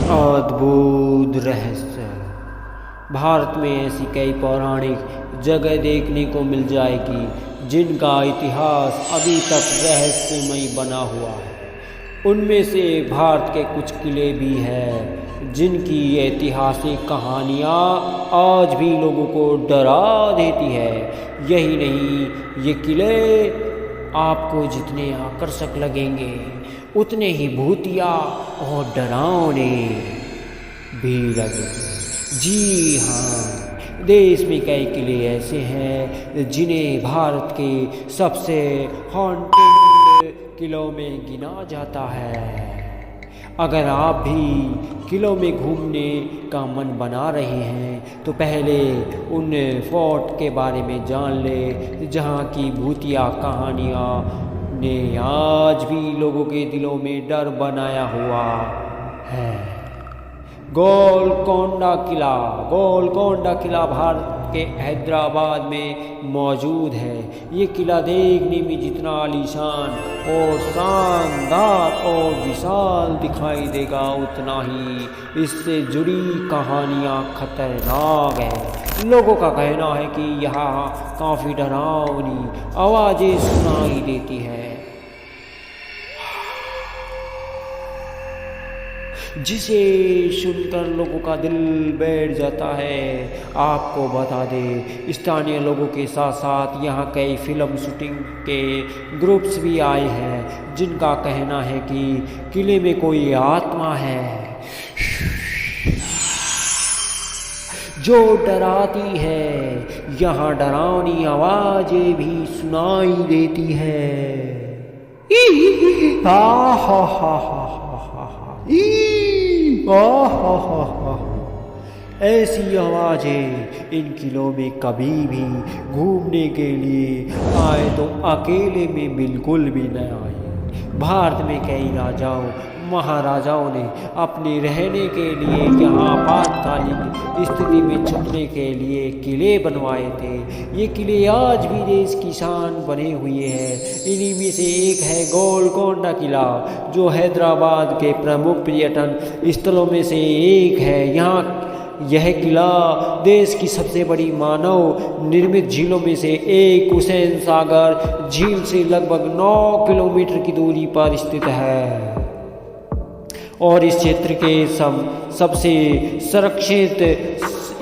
अद्भुत रहस्य। भारत में ऐसी कई पौराणिक जगह देखने को मिल जाएगी जिनका इतिहास अभी तक रहस्यमय बना हुआ है। उनमें से भारत के कुछ किले भी हैं जिनकी ऐतिहासिक कहानियाँ आज भी लोगों को डरा देती है। यही नहीं, ये किले आपको जितने आकर्षक लगेंगे उतने ही भूतिया और डरावने भी लगेंगे। जी हाँ, देश में कई किले ऐसे हैं जिन्हें भारत के सबसे हॉन्टेड किलों में गिना जाता है। अगर आप भी किलों में घूमने का मन बना रहे हैं तो पहले उन फोर्ट के बारे में जान ले जहाँ की भूतिया कहानियाँ ने आज भी लोगों के दिलों में डर बनाया हुआ है। गोलकोंडा किला भारत के हैदराबाद में मौजूद है। ये किला देखने में जितना आलीशान और शानदार और विशाल दिखाई देगा उतना ही इससे जुड़ी कहानियाँ खतरनाक है। लोगों का कहना है कि यहाँ काफ़ी डरावनी आवाज़ें सुनाई देती है जिसे सुनकर लोगों का दिल बैठ जाता है। आपको बता दें, स्थानीय लोगों के साथ साथ यहाँ कई फिल्म शूटिंग के ग्रुप्स भी आए हैं जिनका कहना है कि किले में कोई आत्मा है जो डराती है। यहाँ डरावनी आवाजें भी सुनाई देती है। ऐसी आवाजें इन किलों में कभी भी घूमने के लिए आए तो अकेले में बिल्कुल भी न आए। भारत में कई राजाओं महाराजाओं ने अपने रहने के लिए यहाँ आपातकालीन स्थिति में छुपने के लिए किले बनवाए थे। ये किले आज भी देश की शान बने हुए हैं। इन्हीं में से एक है गोलकोंडा किला जो हैदराबाद के प्रमुख पर्यटन स्थलों में से एक है। यह किला देश की सबसे बड़ी मानव निर्मित झीलों में से एक हुसैन सागर झील से लगभग 9 किलोमीटर की दूरी पर स्थित है और इस क्षेत्र के सबसे संरक्षित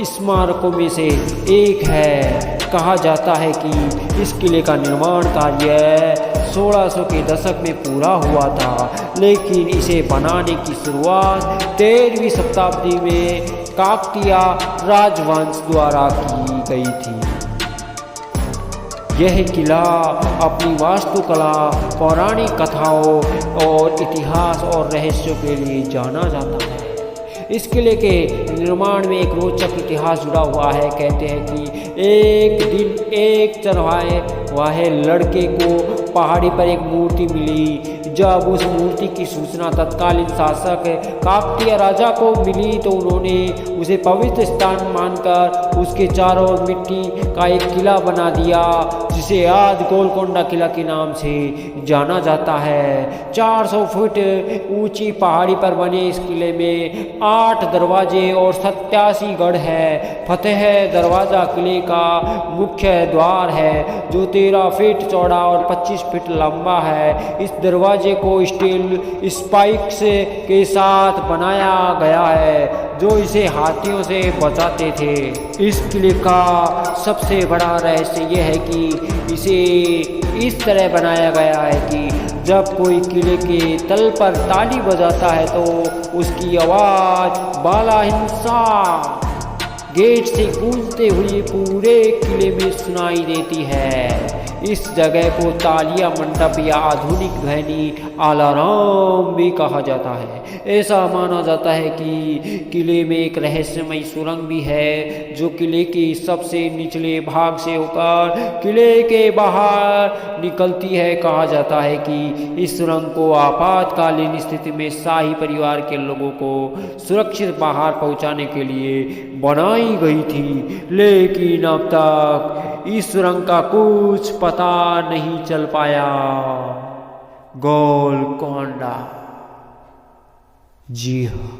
स्मारकों में से एक है। कहा जाता है कि इस किले का निर्माण कार्य 1600 के दशक में पूरा हुआ था, लेकिन इसे बनाने की शुरुआत 13वीं शताब्दी में काकतीय राजवंश द्वारा की गई थी। यह किला अपनी वास्तुकला, पौराणिक कथाओं और इतिहास और रहस्यों के लिए जाना जाता है। इस किले के निर्माण में एक रोचक इतिहास जुड़ा हुआ है। कहते हैं कि एक दिन एक चरवाहे वाहे लड़के को पहाड़ी पर एक मूर्ति मिली। जब उस मूर्ति की सूचना तत्कालीन शासक काकतीय राजा को मिली तो उन्होंने उसे पवित्र स्थान मानकर उसके चारों ओर मिट्टी का एक किला बना दिया जिसे आज गोलकोंडा किला के नाम से जाना जाता है। 400 फुट ऊंची पहाड़ी पर बने इस किले में 8 दरवाजे और 87 गढ़ है। फतेह दरवाज़ा किले का मुख्य द्वार है जो 13 फीट चौड़ा और 25 फीट लंबा है। इस दरवाजे को स्टील स्पाइक्स के साथ बनाया गया है जो इसे हाथियों से बचाते थे। इस किले का सबसे बड़ा रहस्य यह है कि इसे इस तरह बनाया गया है कि जब कोई किले के तल पर ताली बजाता है तो उसकी आवाज़ बाला हिंसा गेट से गूंजते हुए पूरे किले में सुनाई देती है। इस जगह को तालिया मंडप या आधुनिक ध्वनि अलार्म भी कहा जाता है। ऐसा माना जाता है कि किले में एक रहस्यमय सुरंग भी है जो किले के सबसे निचले भाग से होकर किले के बाहर निकलती है। कहा जाता है कि इस सुरंग को आपातकालीन स्थिति में शाही परिवार के लोगों को सुरक्षित बाहर पहुंचाने के लिए बनाई गई थी, लेकिन अब तक इस सुरंग का कुछ पता नहीं चल पाया। गोलकोंडा, जी हाँ,